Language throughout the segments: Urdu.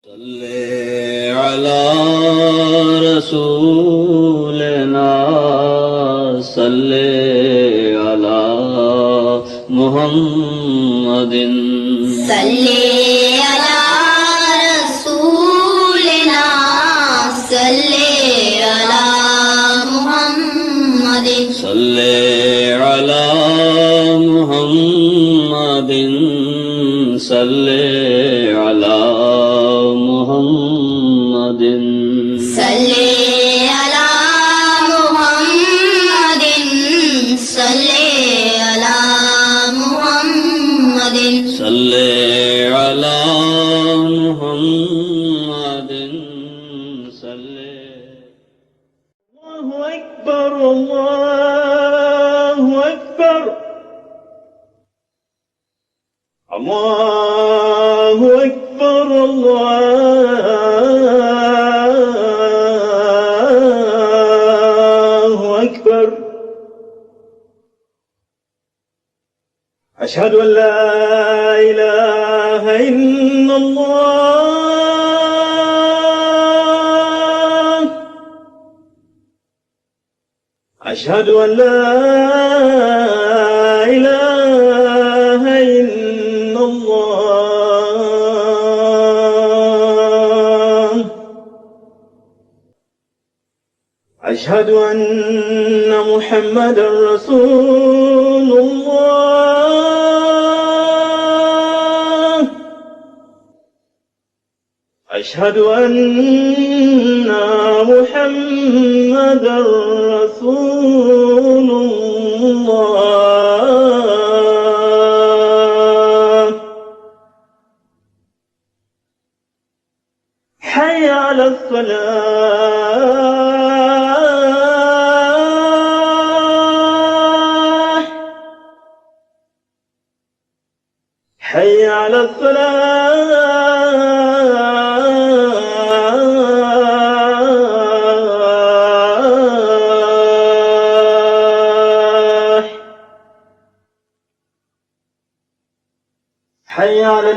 صل على رسولنا صل على محمد صل على رسولنا صل على محمد صل على محمد صل على محمد صل على محمد صل على محمد صل على محمد صل الله أكبر الله أكبر الله أكبر الله أكبر أشهد أن لا إله إلا الله أشهد أن لا إله إلا الله أشهد أن محمدا رسول الله أشهد أن محمدا رسول الله حي على الصلاة حي على الصلاة حي على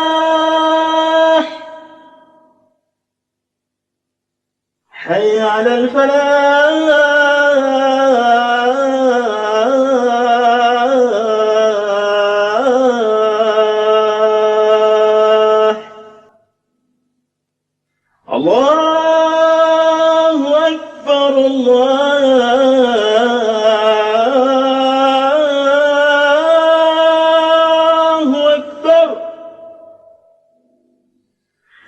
الفلاح حي على الفلاح الله أكبر الله أكبر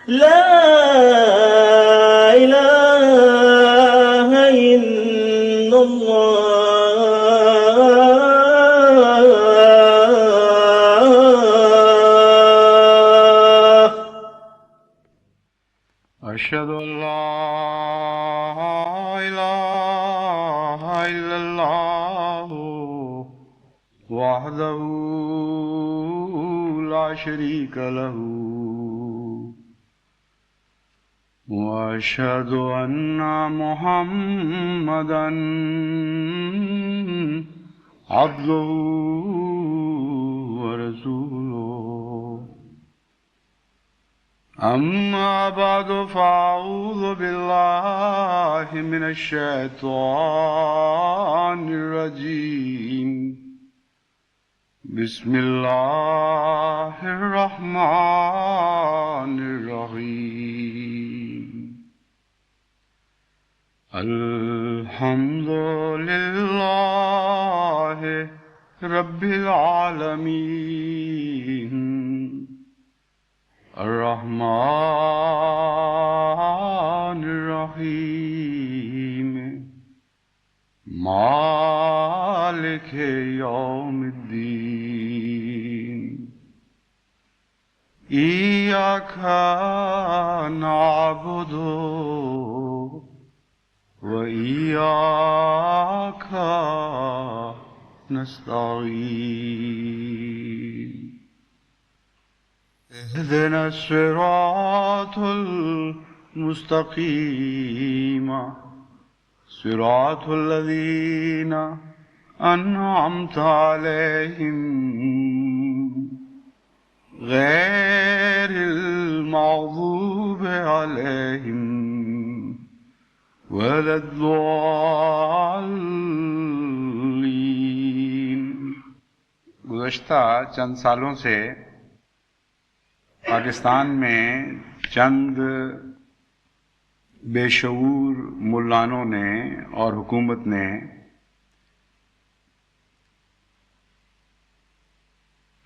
لا إله إلا الله أشهد أن لا إله إلا الله وحده لا شريك له وأشهد أن محمدا عبده ورسوله أما بعد فأعوذ بالله من الشيطان الرجيم بسم الله الرحمن الرحيم الحمد لله رب العالمين الرحمن الرحيم مالك يوم الدين إياك نعبد وإياك نستعين اهدنا الصراط المستقيم صراط الذين أنعمت عليهم غير المغضوب عليهم ولا الضالين۔ گزشتہ چند سالوں سے پاکستان میں چند بے شعور ملانوں نے اور حکومت نے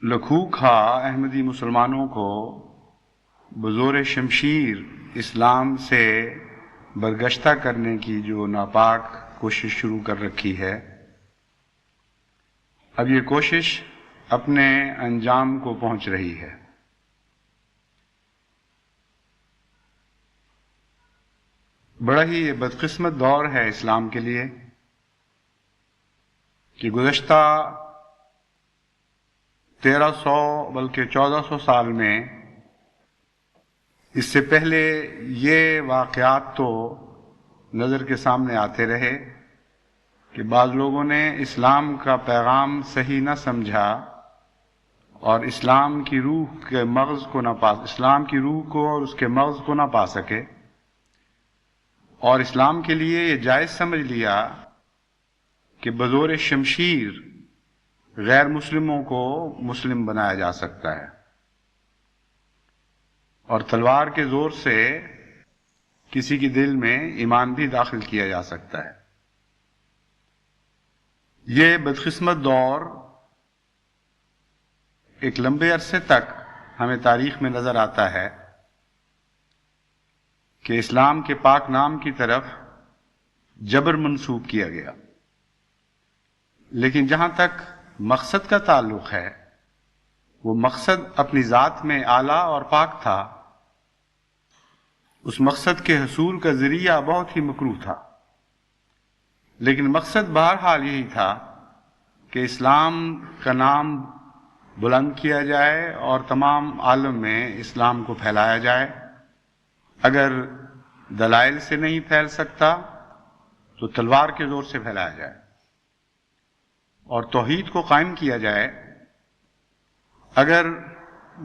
لکھو کھا احمدی مسلمانوں کو بزور شمشیر اسلام سے برگشتہ کرنے کی جو ناپاک کوشش شروع کر رکھی ہے، اب یہ کوشش اپنے انجام کو پہنچ رہی ہے۔ بڑا ہی یہ بدقسمت دور ہے اسلام کے لیے کہ گزشتہ 1300 بلکہ 1400 سال میں اس سے پہلے یہ واقعات تو نظر کے سامنے آتے رہے کہ بعض لوگوں نے اسلام کا پیغام صحیح نہ سمجھا اور اسلام کی روح کے مغز کو نہ پا اسلام کی روح کو اور اس کے مغز کو نہ پا سکے، اور اسلام کے لیے یہ جائز سمجھ لیا کہ بزور شمشیر غیر مسلموں کو مسلم بنایا جا سکتا ہے اور تلوار کے زور سے کسی کے دل میں ایمان بھی داخل کیا جا سکتا ہے۔ یہ بدقسمت دور ایک لمبے عرصے تک ہمیں تاریخ میں نظر آتا ہے کہ اسلام کے پاک نام کی طرف جبر منسوب کیا گیا، لیکن جہاں تک مقصد کا تعلق ہے وہ مقصد اپنی ذات میں اعلیٰ اور پاک تھا۔ اس مقصد کے حصول کا ذریعہ بہت ہی مکروہ تھا، لیکن مقصد بہرحال یہی تھا کہ اسلام کا نام بلند کیا جائے اور تمام عالم میں اسلام کو پھیلایا جائے۔ اگر دلائل سے نہیں پھیل سکتا تو تلوار کے زور سے پھیلایا جائے اور توحید کو قائم کیا جائے۔ اگر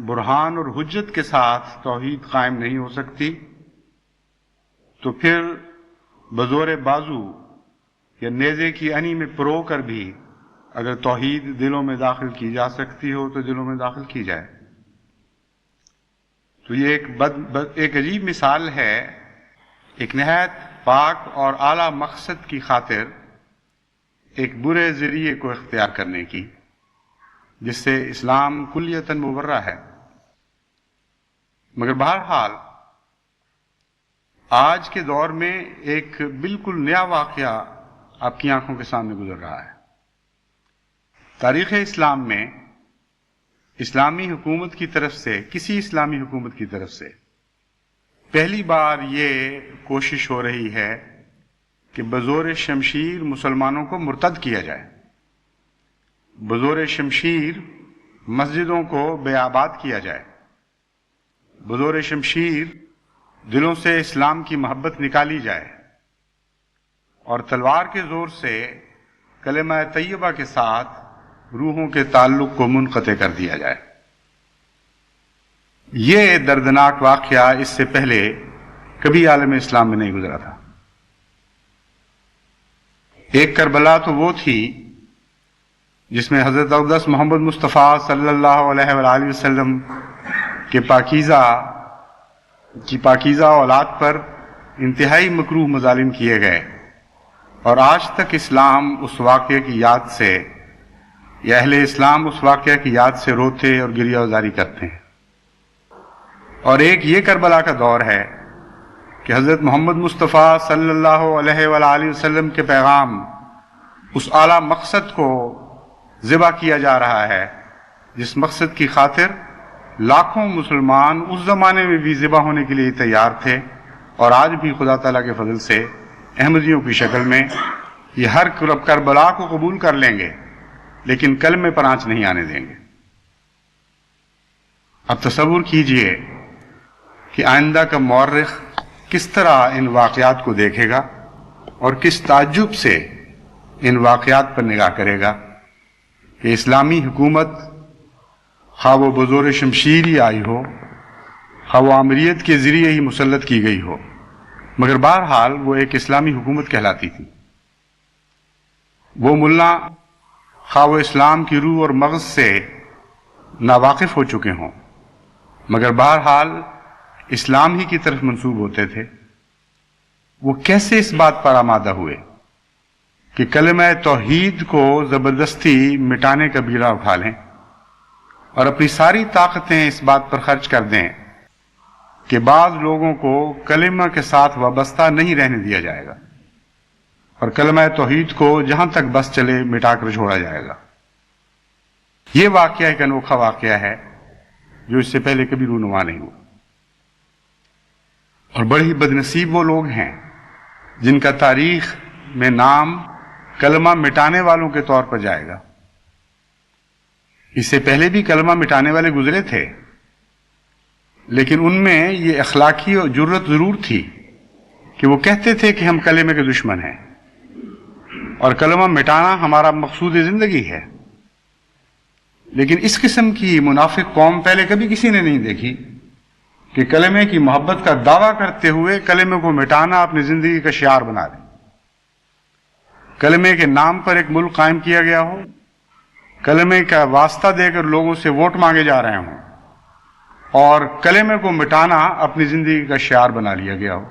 برہان اور حجت کے ساتھ توحید قائم نہیں ہو سکتی تو پھر بزور بازو یا نیزے کی انی میں پرو کر بھی اگر توحید دلوں میں داخل کی جا سکتی ہو تو دلوں میں داخل کی جائے۔ تو یہ ایک عجیب مثال ہے ایک نہایت پاک اور اعلیٰ مقصد کی خاطر ایک برے ذریعے کو اختیار کرنے کی، جس سے اسلام کلیتاً مبرہ ہے۔ مگر بہرحال آج کے دور میں ایک بالکل نیا واقعہ آپ کی آنکھوں کے سامنے گزر رہا ہے۔ تاریخ اسلام میں اسلامی حکومت کی طرف سے، کسی اسلامی حکومت کی طرف سے پہلی بار یہ کوشش ہو رہی ہے کہ بزور شمشیر مسلمانوں کو مرتد کیا جائے، بزور شمشیر مسجدوں کو بے آباد کیا جائے، بزور شمشیر دلوں سے اسلام کی محبت نکالی جائے اور تلوار کے زور سے کلمہ طیبہ کے ساتھ روحوں کے تعلق کو منقطع کر دیا جائے۔ یہ دردناک واقعہ اس سے پہلے کبھی عالم اسلام میں نہیں گزرا تھا۔ ایک کربلا تو وہ تھی جس میں حضرت اقدس محمد مصطفیٰ صلی اللہ علیہ وآلہ وسلم کے پاکیزہ اولاد پر انتہائی مکروہ مظالم کیے گئے، اور آج تک اسلام اس واقعے کی یاد سے یا اہل اسلام اس واقعہ کی یاد سے روتے اور گریہ وزاری کرتے ہیں۔ اور ایک یہ کربلا کا دور ہے کہ حضرت محمد مصطفیٰ صلی اللہ علیہ وآلہ وسلم کے پیغام، اس اعلیٰ مقصد کو ذبح کیا جا رہا ہے جس مقصد کی خاطر لاکھوں مسلمان اس زمانے میں بھی ذبح ہونے کے لیے تیار تھے، اور آج بھی خدا تعالیٰ کے فضل سے احمدیوں کی شکل میں یہ ہر کربلا کو قبول کر لیں گے، لیکن کلمے پر آنچ نہیں آنے دیں گے۔ اب تصور کیجئے کہ آئندہ کا مورخ کس طرح ان واقعات کو دیکھے گا اور کس تعجب سے ان واقعات پر نگاہ کرے گا کہ اسلامی حکومت خواہ وہ بزور شمشیر ہی آئی ہو، خواہ وہ آمریت کے ذریعے ہی مسلط کی گئی ہو، مگر بہرحال وہ ایک اسلامی حکومت کہلاتی تھی۔ وہ ملا خواہ وہ اسلام کی روح اور مغز سے ناواقف ہو چکے ہوں، مگر بہرحال اسلام ہی کی طرف منسوب ہوتے تھے، وہ کیسے اس بات پر آمادہ ہوئے کہ کلمہ توحید کو زبردستی مٹانے کا بیڑا اٹھا لیں اور اپنی ساری طاقتیں اس بات پر خرچ کر دیں کہ بعض لوگوں کو کلمہ کے ساتھ وابستہ نہیں رہنے دیا جائے گا اور کلمہ توحید کو جہاں تک بس چلے مٹا کر چھوڑا جائے گا۔ یہ واقعہ ایک انوکھا واقعہ ہے جو اس سے پہلے کبھی رونما نہیں ہوا، اور بڑے ہی بدنصیب وہ لوگ ہیں جن کا تاریخ میں نام کلمہ مٹانے والوں کے طور پر جائے گا۔ اس سے پہلے بھی کلمہ مٹانے والے گزرے تھے، لیکن ان میں یہ اخلاقی اور جرت ضرور تھی کہ وہ کہتے تھے کہ ہم کلمے کے دشمن ہیں اور کلمہ مٹانا ہمارا مقصود زندگی ہے، لیکن اس قسم کی منافق قوم پہلے کبھی کسی نے نہیں دیکھی کہ کلمے کی محبت کا دعویٰ کرتے ہوئے کلمے کو مٹانا اپنی زندگی کا شعار بنا دیں۔ کلمے کے نام پر ایک ملک قائم کیا گیا ہو، کلمے کا واسطہ دے کر لوگوں سے ووٹ مانگے جا رہے ہوں، اور کلمے کو مٹانا اپنی زندگی کا شعار بنا لیا گیا ہو۔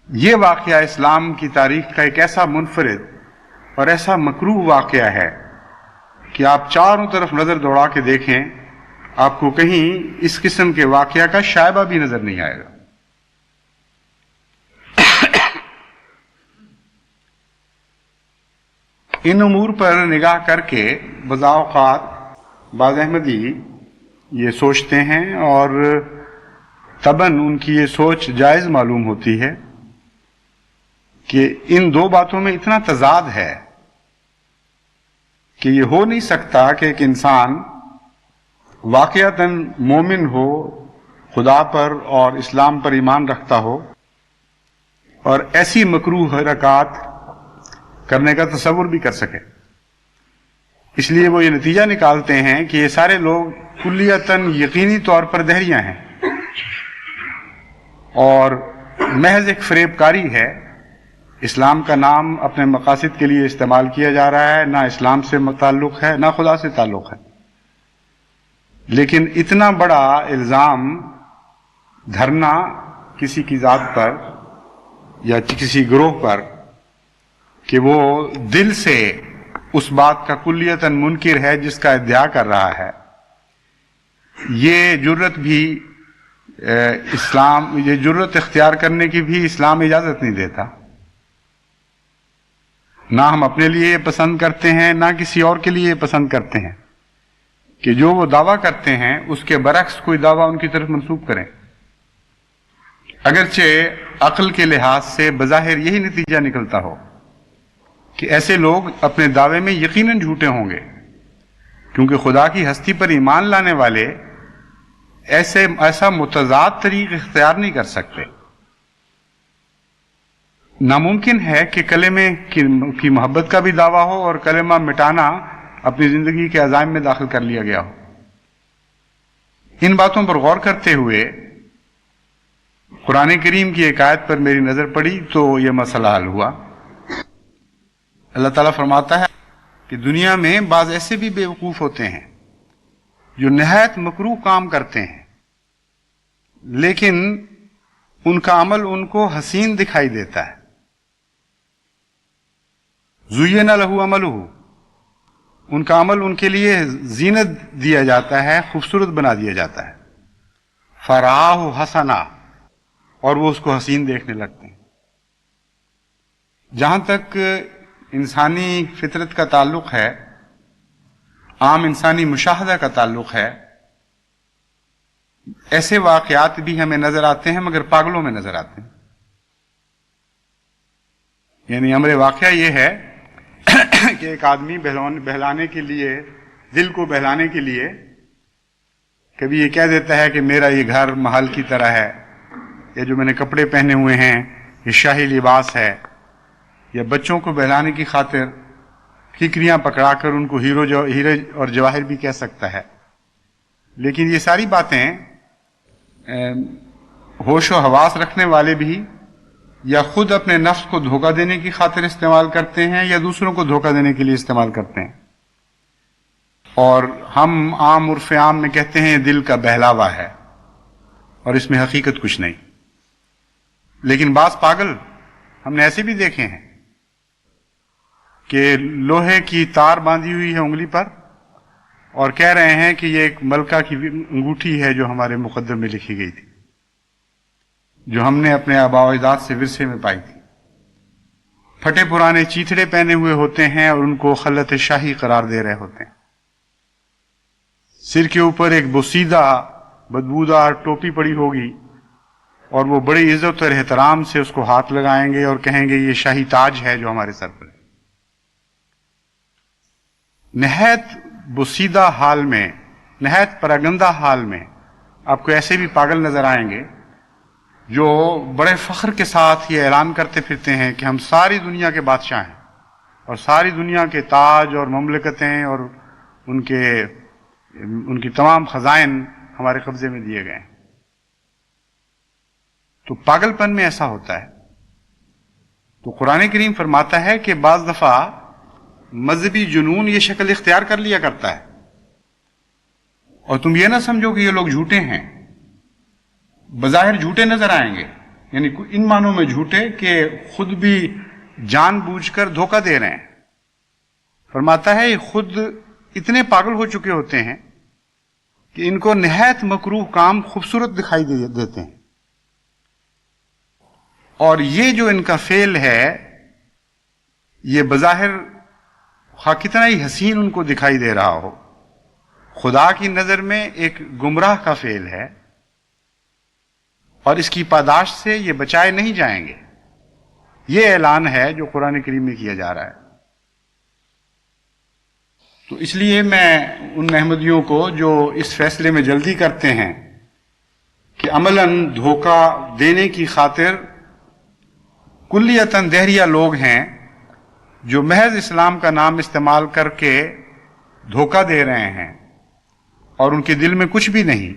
یہ واقعہ اسلام کی تاریخ کا ایک ایسا منفرد اور ایسا مکروہ واقعہ ہے کہ آپ چاروں طرف نظر دوڑا کے دیکھیں، آپ کو کہیں اس قسم کے واقعہ کا شائبہ بھی نظر نہیں آئے گا۔ ان امور پر نگاہ کر کے بضع اوقات بعض احمدی یہ سوچتے ہیں، اور طبعاً ان کی یہ سوچ جائز معلوم ہوتی ہے، کہ ان دو باتوں میں اتنا تضاد ہے کہ یہ ہو نہیں سکتا کہ ایک انسان واقعتاً مومن ہو، خدا پر اور اسلام پر ایمان رکھتا ہو، اور ایسی مکروہ حرکات کرنے کا تصور بھی کر سکے۔ اس لیے وہ یہ نتیجہ نکالتے ہیں کہ یہ سارے لوگ کلیتاً یقینی طور پر دہریاں ہیں اور محض ایک فریب کاری ہے۔ اسلام کا نام اپنے مقاصد کے لیے استعمال کیا جا رہا ہے، نہ اسلام سے تعلق ہے نہ خدا سے تعلق ہے، لیکن اتنا بڑا الزام دھرنا کسی کی ذات پر یا کسی گروہ پر کہ وہ دل سے اس بات کا کلیتاً منکر ہے جس کا ادعا کر رہا ہے، یہ جرت بھی یہ جرت اختیار کرنے کی بھی اسلام اجازت نہیں دیتا۔ نہ ہم اپنے لیے یہ پسند کرتے ہیں، نہ کسی اور کے لیے یہ پسند کرتے ہیں کہ جو وہ دعویٰ کرتے ہیں اس کے برعکس کوئی دعویٰ ان کی طرف منسوب کریں، اگرچہ عقل کے لحاظ سے بظاہر یہی نتیجہ نکلتا ہو کہ ایسے لوگ اپنے دعوے میں یقیناً جھوٹے ہوں گے، کیونکہ خدا کی ہستی پر ایمان لانے والے ایسا متضاد طریق اختیار نہیں کر سکتے۔ ناممکن ہے کہ کلمے کی محبت کا بھی دعویٰ ہو اور کلمہ مٹانا اپنی زندگی کے عزائم میں داخل کر لیا گیا ہو۔ ان باتوں پر غور کرتے ہوئے قرآن کریم کی ایک آیت پر میری نظر پڑی تو یہ مسئلہ حل ہوا۔ اللہ تعالیٰ فرماتا ہے کہ دنیا میں بعض ایسے بھی بیوقوف ہوتے ہیں جو نہایت مکروہ کام کرتے ہیں، لیکن ان کا عمل ان کو حسین دکھائی دیتا ہے۔ زُیِّنَ لَهُ عَمَلُهُ، ان کا عمل ان کے لیے زینت دیا جاتا ہے، خوبصورت بنا دیا جاتا ہے۔ فَرَآهُ حَسَنًا، اور وہ اس کو حسین دیکھنے لگتے ہیں۔ جہاں تک انسانی فطرت کا تعلق ہے، عام انسانی مشاہدہ کا تعلق ہے، ایسے واقعات بھی ہمیں نظر آتے ہیں مگر پاگلوں میں نظر آتے ہیں۔ یعنی امر واقعہ یہ ہے کہ ایک آدمی بہلانے کے لیے، دل کو بہلانے کے لیے کبھی یہ کہہ دیتا ہے کہ میرا یہ گھر محل کی طرح ہے، یا جو میں نے کپڑے پہنے ہوئے ہیں یہ شاہی لباس ہے، یا بچوں کو بہلانے کی خاطر ٹھیکریاں پکڑا کر ان کو ہیرے اور جواہر بھی کہہ سکتا ہے۔ لیکن یہ ساری باتیں ہوش و حواس رکھنے والے بھی یا خود اپنے نفس کو دھوکہ دینے کی خاطر استعمال کرتے ہیں یا دوسروں کو دھوکہ دینے کے لیے استعمال کرتے ہیں. اور ہم عام عرف عام میں کہتے ہیں دل کا بہلاوا ہے اور اس میں حقیقت کچھ نہیں. لیکن بعض پاگل ہم نے ایسے بھی دیکھے ہیں کہ لوہے کی تار باندھی ہوئی ہے انگلی پر اور کہہ رہے ہیں کہ یہ ایک ملکہ کی انگوٹھی ہے جو ہمارے مقدر میں لکھی گئی تھی، جو ہم نے اپنے آباء و اجداد سے ورثے میں پائی تھی. پھٹے پرانے چیتڑے پہنے ہوئے ہوتے ہیں اور ان کو خلت شاہی قرار دے رہے ہوتے ہیں. سر کے اوپر ایک بوسیدہ بدبودار ٹوپی پڑی ہوگی اور وہ بڑی عزت اور احترام سے اس کو ہاتھ لگائیں گے اور کہیں گے یہ شاہی تاج ہے جو ہمارے سر پر ہے. نہایت بوسیدہ حال میں، نہایت پراگندہ حال میں آپ کو ایسے بھی پاگل نظر آئیں گے جو بڑے فخر کے ساتھ یہ اعلان کرتے پھرتے ہیں کہ ہم ساری دنیا کے بادشاہ ہیں اور ساری دنیا کے تاج اور مملکتیں اور ان کی تمام خزائن ہمارے قبضے میں دیے گئے ہیں. تو پاگل پن میں ایسا ہوتا ہے. تو قرآن کریم فرماتا ہے کہ بعض دفعہ مذہبی جنون یہ شکل اختیار کر لیا کرتا ہے اور تم یہ نہ سمجھو کہ یہ لوگ جھوٹے ہیں. بظاہر جھوٹے نظر آئیں گے، یعنی ان معنوں میں جھوٹے کہ خود بھی جان بوجھ کر دھوکہ دے رہے ہیں. فرماتا ہے یہ خود اتنے پاگل ہو چکے ہوتے ہیں کہ ان کو نہایت مکروہ کام خوبصورت دکھائی دیتے ہیں. اور یہ جو ان کا فعل ہے یہ بظاہر خواہ کتنا ہی حسین ان کو دکھائی دے رہا ہو، خدا کی نظر میں ایک گمراہ کا فعل ہے اور اس کی پاداش سے یہ بچائے نہیں جائیں گے. یہ اعلان ہے جو قرآن کریم میں کیا جا رہا ہے. تو اس لیے میں ان احمدیوں کو جو اس فیصلے میں جلدی کرتے ہیں کہ عملاً دھوکہ دینے کی خاطر کلیتاً دہریہ لوگ ہیں جو محض اسلام کا نام استعمال کر کے دھوکہ دے رہے ہیں اور ان کے دل میں کچھ بھی نہیں،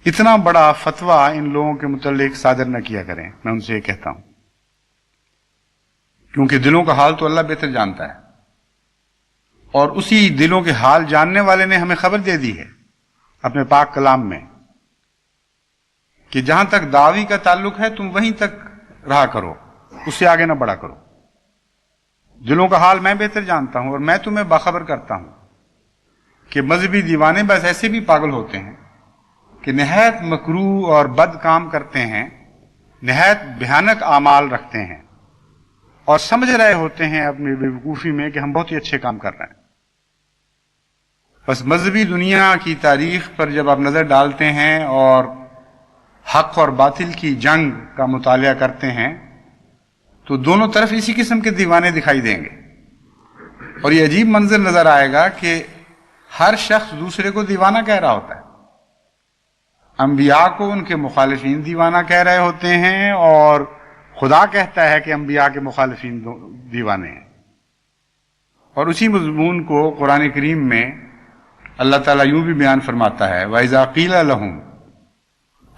اتنا بڑا فتویٰ ان لوگوں کے متعلق صادر نہ کیا کریں. میں ان سے یہ کہتا ہوں کیونکہ دلوں کا حال تو اللہ بہتر جانتا ہے اور اسی دلوں کے حال جاننے والے نے ہمیں خبر دے دی ہے اپنے پاک کلام میں کہ جہاں تک دعوی کا تعلق ہے تم وہیں تک رہا کرو، اس سے آگے نہ بڑھا کرو. دلوں کا حال میں بہتر جانتا ہوں اور میں تمہیں باخبر کرتا ہوں کہ مذہبی دیوانے بس ایسے بھی پاگل ہوتے ہیں کہ نہایت مکروہ اور بد کام کرتے ہیں، نہایت بھیانک اعمال رکھتے ہیں اور سمجھ رہے ہوتے ہیں اپنی بیوقوفی میں کہ ہم بہت ہی اچھے کام کر رہے ہیں. بس مذہبی دنیا کی تاریخ پر جب آپ نظر ڈالتے ہیں اور حق اور باطل کی جنگ کا مطالعہ کرتے ہیں تو دونوں طرف اسی قسم کے دیوانے دکھائی دیں گے اور یہ عجیب منظر نظر آئے گا کہ ہر شخص دوسرے کو دیوانہ کہہ رہا ہوتا ہے. انبیاء کو ان کے مخالفین دیوانہ کہہ رہے ہوتے ہیں اور خدا کہتا ہے کہ انبیاء کے مخالفین دیوانے ہیں. اور اسی مضمون کو قرآن کریم میں اللہ تعالیٰ یوں بھی بیان فرماتا ہے وَإِذَا قِيلَ لَهُمْ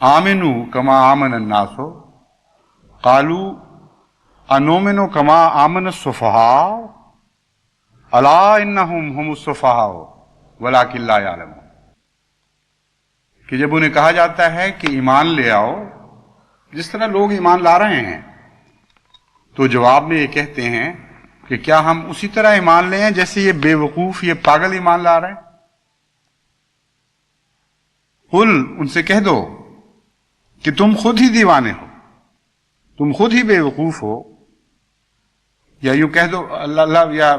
آمِنُوا كَمَا آمَنَ النَّاسُ قَالُوا أَنُؤْمِنُ كَمَا آمَنَ السُّفَهَاءُ أَلَا إِنَّهُمْ هُمُ السُّفَهَاءُ وَلَكِنْ لَا يَعْلَمُونَ. کہ جب انہیں کہا جاتا ہے کہ ایمان لے آؤ جس طرح لوگ ایمان لا رہے ہیں تو جواب میں یہ کہتے ہیں کہ کیا ہم اسی طرح ایمان لے ہیں جیسے یہ بے وقوف یہ پاگل ایمان لا رہے ہیں. قل ان سے کہہ دو کہ تم خود ہی دیوانے ہو، تم خود ہی بے وقوف ہو، یا یوں کہہ دو اللہ یا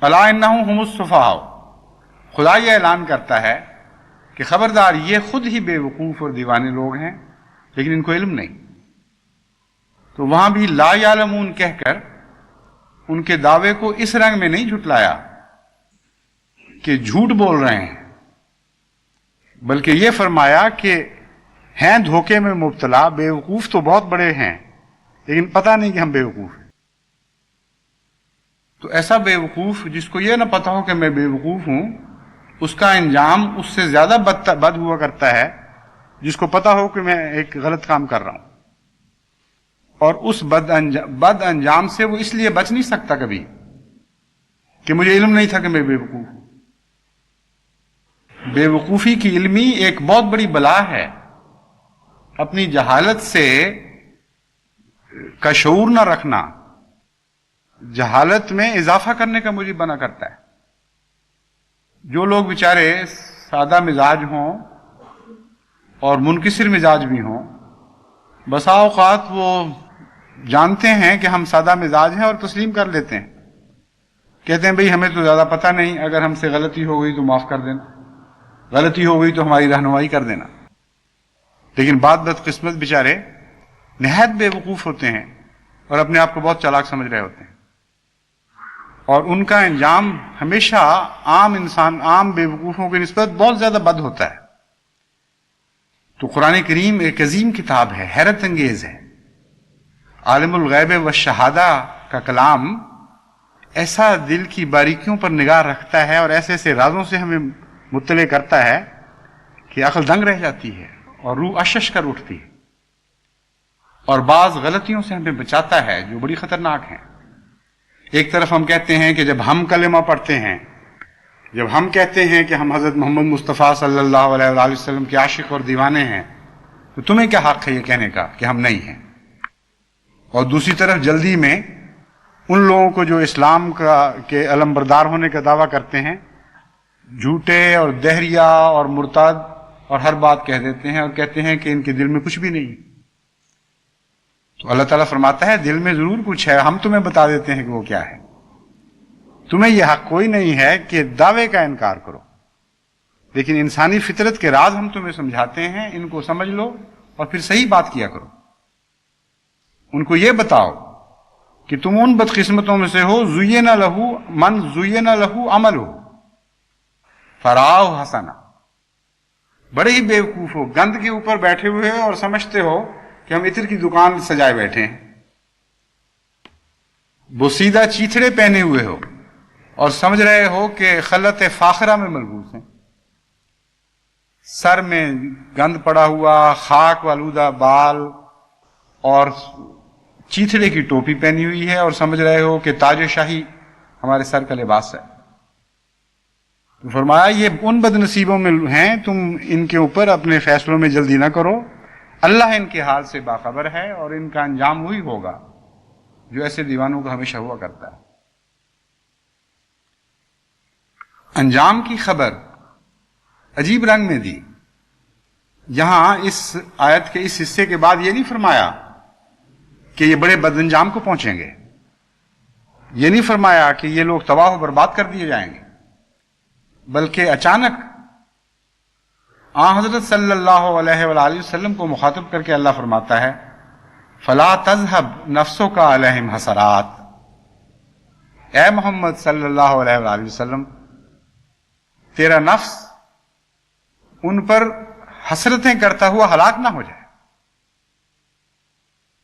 الا انہم هم السفہاء. خدا یہ اعلان کرتا ہے کہ خبردار یہ خود ہی بے وقوف اور دیوانے لوگ ہیں لیکن ان کو علم نہیں. تو وہاں بھی لا یعلمون کہہ کر ان کے دعوے کو اس رنگ میں نہیں جھٹلایا کہ جھوٹ بول رہے ہیں، بلکہ یہ فرمایا کہ ہیں دھوکے میں مبتلا، بے وقوف تو بہت بڑے ہیں لیکن پتہ نہیں کہ ہم بے وقوف ہیں. تو ایسا بے وقوف جس کو یہ نہ پتا ہو کہ میں بے وقوف ہوں اس کا انجام اس سے زیادہ بد ہوا کرتا ہے جس کو پتا ہو کہ میں ایک غلط کام کر رہا ہوں، اور اس بد انجام سے وہ اس لیے بچ نہیں سکتا کبھی کہ مجھے علم نہیں تھا کہ میں بے وقوف ہوں۔ بے وقوفی کی علمی ایک بہت بڑی بلا ہے، اپنی جہالت سے کا شعور نہ رکھنا جہالت میں اضافہ کرنے کا مجھے بنا کرتا ہے۔ جو لوگ بیچارے سادہ مزاج ہوں اور منکسر مزاج بھی ہوں، بسا اوقات وہ جانتے ہیں کہ ہم سادہ مزاج ہیں اور تسلیم کر لیتے ہیں، کہتے ہیں بھئی ہمیں تو زیادہ پتہ نہیں، اگر ہم سے غلطی ہو گئی تو معاف کر دینا، غلطی ہو گئی تو ہماری رہنمائی کر دینا۔ لیکن بعض بدقسمت بیچارے نہایت بے وقوف ہوتے ہیں اور اپنے آپ کو بہت چالاک سمجھ رہے ہوتے ہیں، اور ان کا انجام ہمیشہ عام بے وقوفوں کی نسبت بہت زیادہ بد ہوتا ہے۔ تو قرآن کریم ایک عظیم کتاب ہے، حیرت انگیز ہے، عالم الغیب والشہادہ کا کلام ایسا دل کی باریکیوں پر نگاہ رکھتا ہے اور ایسے ایسے رازوں سے ہمیں مطلع کرتا ہے کہ عقل دنگ رہ جاتی ہے اور روح اشش کر اٹھتی ہے، اور بعض غلطیوں سے ہمیں بچاتا ہے جو بڑی خطرناک ہیں۔ ایک طرف ہم کہتے ہیں کہ جب ہم کلمہ پڑھتے ہیں، جب ہم کہتے ہیں کہ ہم حضرت محمد مصطفیٰ صلی اللہ علیہ وآلہ وسلم کے عاشق اور دیوانے ہیں، تو تمہیں کیا حق ہے یہ کہنے کا کہ ہم نہیں ہیں؟ اور دوسری طرف جلدی میں ان لوگوں کو جو اسلام کے علم بردار ہونے کا دعویٰ کرتے ہیں، جھوٹے اور دہریہ اور مرتد اور ہر بات کہہ دیتے ہیں اور کہتے ہیں کہ ان کے دل میں کچھ بھی نہیں۔ تو اللہ تعالیٰ فرماتا ہے دل میں ضرور کچھ ہے، ہم تمہیں بتا دیتے ہیں کہ وہ کیا ہے۔ تمہیں یہ حق کوئی نہیں ہے کہ دعوے کا انکار کرو، لیکن انسانی فطرت کے راز ہم تمہیں سمجھاتے ہیں، ان کو سمجھ لو اور پھر صحیح بات کیا کرو۔ ان کو یہ بتاؤ کہ تم ان بدقسمتوں میں سے ہو زین لہو من زین لہو عملہ فراہ حسنا، بڑے ہی بیوقوف ہو، گند کے اوپر بیٹھے ہوئے ہو اور سمجھتے ہو کہ ہم عطر کی دکان سجائے بیٹھے ہیں، بوسیدہ چیتھڑے پہنے ہوئے ہو اور سمجھ رہے ہو کہ خلت فاخرہ میں ملبوس ہیں، سر میں گند پڑا ہوا، خاک آلودہ بال اور چیتھڑے کی ٹوپی پہنی ہوئی ہے اور سمجھ رہے ہو کہ تاج شاہی ہمارے سر کا لباس ہے۔ تو فرمایا یہ ان بد نصیبوں میں ہیں، تم ان کے اوپر اپنے فیصلوں میں جلدی نہ کرو، اللہ ان کے حال سے باخبر ہے اور ان کا انجام وہی ہوگا جو ایسے دیوانوں کا ہمیشہ ہوا کرتا ہے۔ انجام کی خبر عجیب رنگ میں دی۔ یہاں اس آیت کے اس حصے کے بعد یہ نہیں فرمایا کہ یہ بڑے بد انجام کو پہنچیں گے، یہ نہیں فرمایا کہ یہ لوگ تباہ و برباد کر دیے جائیں گے، بلکہ اچانک حضرت صلی اللہ علیہ وآلہ وسلم کو مخاطب کر کے اللہ فرماتا ہے فلا تذهب نفسك علیہم حسرات، اے محمد صلی اللہ علیہ وآلہ وسلم تیرا نفس ان پر حسرتیں کرتا ہوا ہلاک نہ ہو جائے۔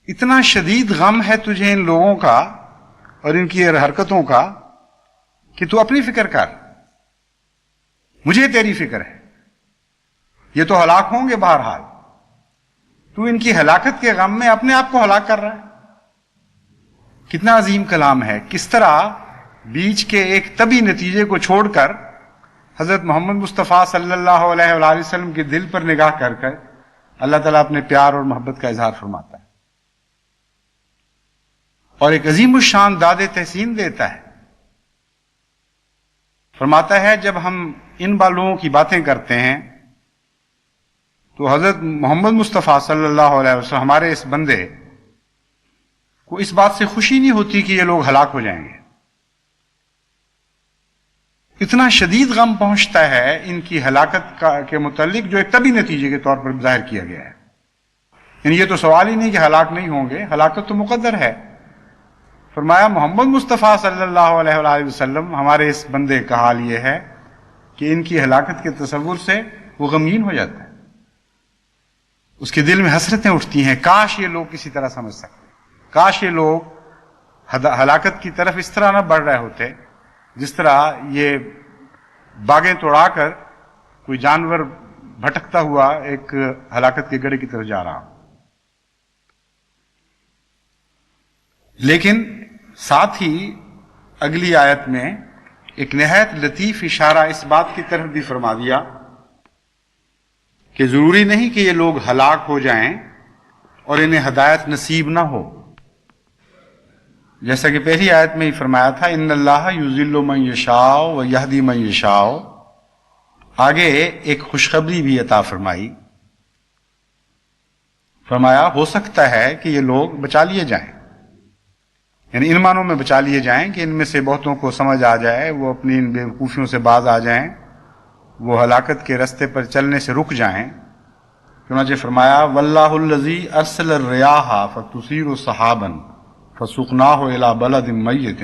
اتنا شدید غم ہے تجھے ان لوگوں کا اور ان کی حرکتوں کا کہ تو اپنی فکر کر، مجھے تیری فکر ہے، یہ تو ہلاک ہوں گے بہرحال، تو ان کی ہلاکت کے غم میں اپنے آپ کو ہلاک کر رہا ہے۔ کتنا عظیم کلام ہے، کس طرح بیچ کے ایک طبی نتیجے کو چھوڑ کر حضرت محمد مصطفیٰ صلی اللہ علیہ وآلہ وسلم کے دل پر نگاہ کر کر اللہ تعالیٰ اپنے پیار اور محبت کا اظہار فرماتا ہے اور ایک عظیم الشان داد تحسین دیتا ہے۔ فرماتا ہے جب ہم ان بالوں کی باتیں کرتے ہیں تو حضرت محمد مصطفیٰ صلی اللہ علیہ وسلم ہمارے اس بندے کو اس بات سے خوشی نہیں ہوتی کہ یہ لوگ ہلاک ہو جائیں گے، اتنا شدید غم پہنچتا ہے ان کی ہلاکت کے متعلق جو ایک طبی نتیجے کے طور پر ظاہر کیا گیا ہے۔ یعنی یہ تو سوال ہی نہیں کہ ہلاک نہیں ہوں گے، ہلاکت تو مقدر ہے۔ فرمایا محمد مصطفیٰ صلی اللہ علیہ وآلہ وسلم ہمارے اس بندے کا حال یہ ہے کہ ان کی ہلاکت کے تصور سے وہ غمگین ہو جاتا ہے، اس کے دل میں حسرتیں اٹھتی ہیں، کاش یہ لوگ کسی طرح سمجھ سکتے، کاش یہ لوگ ہلاکت کی طرف اس طرح نہ بڑھ رہے ہوتے جس طرح یہ باغیں توڑا کر کوئی جانور بھٹکتا ہوا ایک ہلاکت کے گڑھے کی طرف جا رہا. لیکن ساتھ ہی اگلی آیت میں ایک نہایت لطیف اشارہ اس بات کی طرف بھی فرما دیا کہ ضروری نہیں کہ یہ لوگ ہلاک ہو جائیں اور انہیں ہدایت نصیب نہ ہو. جیسا کہ پہلی آیت میں ہی فرمایا تھا ان اللہ یضل من یشاء و یہدی من یشاء. آگے ایک خوشخبری بھی عطا فرمائی. فرمایا ہو سکتا ہے کہ یہ لوگ بچا لیے جائیں، یعنی ان معنوں میں بچا لیے جائیں کہ ان میں سے بہتوں کو سمجھ آ جائے، وہ اپنی ان بیوقوفیوں سے باز آ جائیں، وہ ہلاکت کے رستے پر چلنے سے رک جائیں. چنانچہ فرمایا واللہ الذی ارسل الریاح فتثیر سحابا فسقناہ الی بلد میت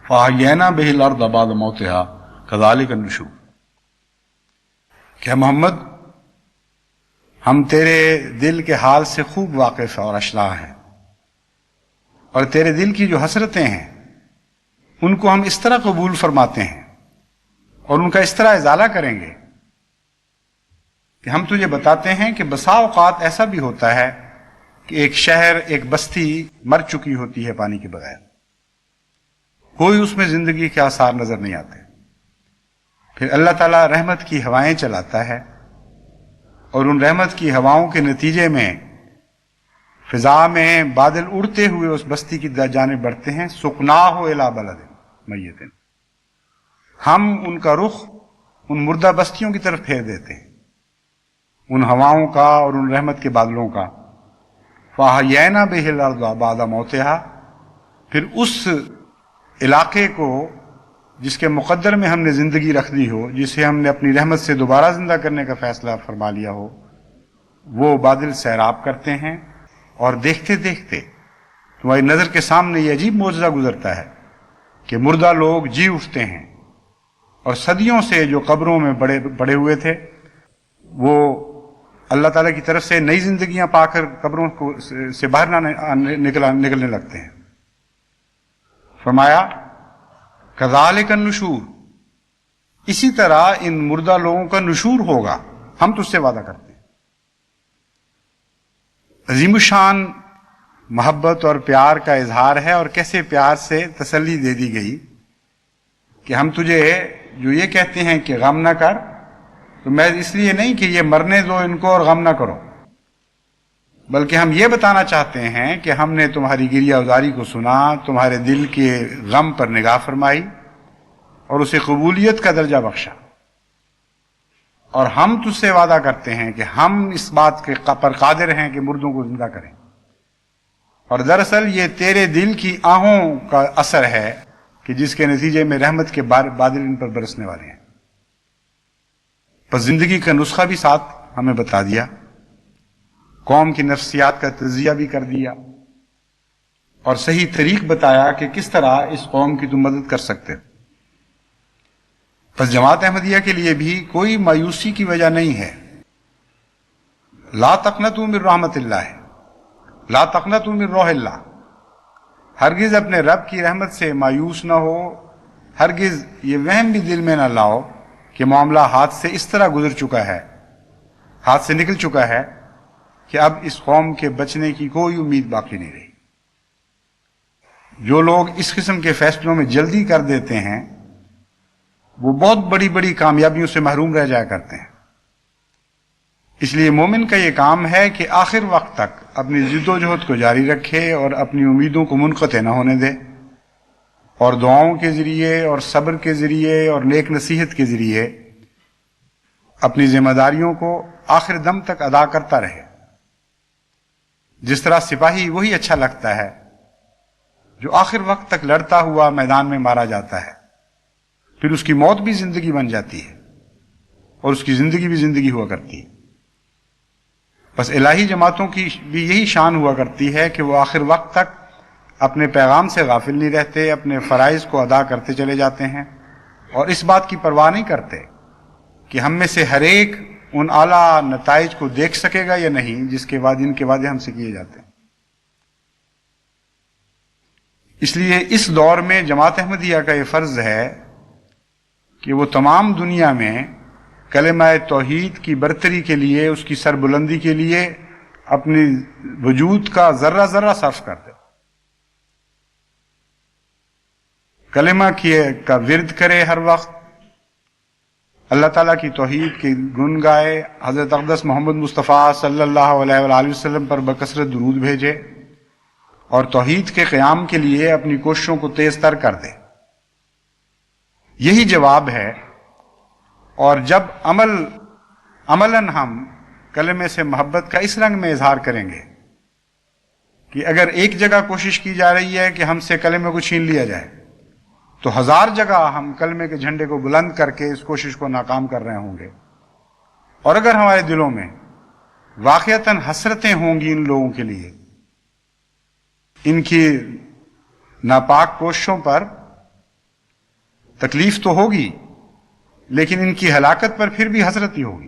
فاحیینا بہ الارض بعد موتها کذالک النشور. کہ محمد ہم تیرے دل کے حال سے خوب واقف اور آشنا ہیں، اور تیرے دل کی جو حسرتیں ہیں ان کو ہم اس طرح قبول فرماتے ہیں اور ان کا اس طرح ازالہ کریں گے کہ ہم تجھے بتاتے ہیں کہ بسا اوقات ایسا بھی ہوتا ہے کہ ایک شہر، ایک بستی مر چکی ہوتی ہے پانی کے بغیر، کوئی اس میں زندگی کے آثار نظر نہیں آتے. پھر اللہ تعالیٰ رحمت کی ہوائیں چلاتا ہے اور ان رحمت کی ہواؤں کے نتیجے میں فضا میں بادل اڑتے ہوئے اس بستی کی جانب بڑھتے ہیں. سقناہ الی بلد میت، ہم ان کا رخ ان مردہ بستیوں کی طرف پھیر دیتے ہیں، ان ہواؤں کا اور ان رحمت کے بادلوں کا. فاحیینا بہ الارض بعد موتها، پھر اس علاقے کو جس کے مقدر میں ہم نے زندگی رکھ دی ہو، جسے ہم نے اپنی رحمت سے دوبارہ زندہ کرنے کا فیصلہ فرما لیا ہو، وہ بادل سیراب کرتے ہیں اور دیکھتے دیکھتے تمہاری نظر کے سامنے یہ عجیب معجزہ گزرتا ہے کہ مردہ لوگ جی اٹھتے ہیں اور صدیوں سے جو قبروں میں بڑے ہوئے تھے وہ اللہ تعالیٰ کی طرف سے نئی زندگیاں پا کر قبروں کو سے باہر نکلنے لگتے ہیں. فرمایا کذالک النشور، اسی طرح ان مردہ لوگوں کا نشور ہوگا، ہم تجھ سے وعدہ کرتے ہیں. عظیم الشان محبت اور پیار کا اظہار ہے، اور کیسے پیار سے تسلی دے دی گئی کہ ہم تجھے جو یہ کہتے ہیں کہ غم نہ کر، تو میں اس لیے نہیں کہ یہ مرنے دو ان کو اور غم نہ کرو، بلکہ ہم یہ بتانا چاہتے ہیں کہ ہم نے تمہاری گریہ ازاری کو سنا، تمہارے دل کے غم پر نگاہ فرمائی اور اسے قبولیت کا درجہ بخشا، اور ہم تجھ سے وعدہ کرتے ہیں کہ ہم اس بات کے پر قادر ہیں کہ مردوں کو زندہ کریں. اور دراصل یہ تیرے دل کی آہوں کا اثر ہے کہ جس کے نتیجے میں رحمت کے بادل ان پر برسنے والے ہیں. پس زندگی کا نسخہ بھی ساتھ ہمیں بتا دیا، قوم کی نفسیات کا تجزیہ بھی کر دیا، اور صحیح طریق بتایا کہ کس طرح اس قوم کی تم مدد کر سکتے. پس جماعت احمدیہ کے لیے بھی کوئی مایوسی کی وجہ نہیں ہے. لا تقنطوا من رحمت اللہ، لا تقنطوا من روح اللہ، ہرگز اپنے رب کی رحمت سے مایوس نہ ہو، ہرگز یہ وہم بھی دل میں نہ لاؤ کہ معاملہ ہاتھ سے اس طرح گزر چکا ہے، ہاتھ سے نکل چکا ہے کہ اب اس قوم کے بچنے کی کوئی امید باقی نہیں رہی. جو لوگ اس قسم کے فیصلوں میں جلدی کر دیتے ہیں وہ بہت بڑی بڑی کامیابیوں سے محروم رہ جایا کرتے ہیں. اس لیے مومن کا یہ کام ہے کہ آخر وقت تک اپنی جد و جہد کو جاری رکھے اور اپنی امیدوں کو منقطع نہ ہونے دے، اور دعاؤں کے ذریعے اور صبر کے ذریعے اور نیک نصیحت کے ذریعے اپنی ذمہ داریوں کو آخر دم تک ادا کرتا رہے. جس طرح سپاہی وہی اچھا لگتا ہے جو آخر وقت تک لڑتا ہوا میدان میں مارا جاتا ہے، پھر اس کی موت بھی زندگی بن جاتی ہے اور اس کی زندگی بھی زندگی ہوا کرتی ہے. بس الہی جماعتوں کی بھی یہی شان ہوا کرتی ہے کہ وہ آخر وقت تک اپنے پیغام سے غافل نہیں رہتے، اپنے فرائض کو ادا کرتے چلے جاتے ہیں، اور اس بات کی پرواہ نہیں کرتے کہ ہم میں سے ہر ایک ان اعلیٰ نتائج کو دیکھ سکے گا یا نہیں جس کے بعد ان کے وعدے ہم سے کیے جاتے ہیں. اس لیے اس دور میں جماعت احمدیہ کا یہ فرض ہے کہ وہ تمام دنیا میں کلمہ توحید کی برتری کے لیے، اس کی سربلندی کے لیے اپنی وجود کا ذرہ ذرہ صرف کر دے، کلمہ کا ورد کرے ہر وقت، اللہ تعالیٰ کی توحید کے گن گائے، حضرت اقدس محمد مصطفیٰ صلی اللہ علیہ وآلہ وسلم پر بکثرت درود بھیجے اور توحید کے قیام کے لیے اپنی کوششوں کو تیز تر کر دے۔ یہی جواب ہے۔ اور جب عملاً ہم کلمے سے محبت کا اس رنگ میں اظہار کریں گے کہ اگر ایک جگہ کوشش کی جا رہی ہے کہ ہم سے کلمے کو چھین لیا جائے، تو 1000 جگہ ہم کلمے کے جھنڈے کو بلند کر کے اس کوشش کو ناکام کر رہے ہوں گے۔ اور اگر ہمارے دلوں میں واقعتاً حسرتیں ہوں گی ان لوگوں کے لیے، ان کی ناپاک کوششوں پر تکلیف تو ہوگی، لیکن ان کی ہلاکت پر پھر بھی حسرت ہی ہوگی۔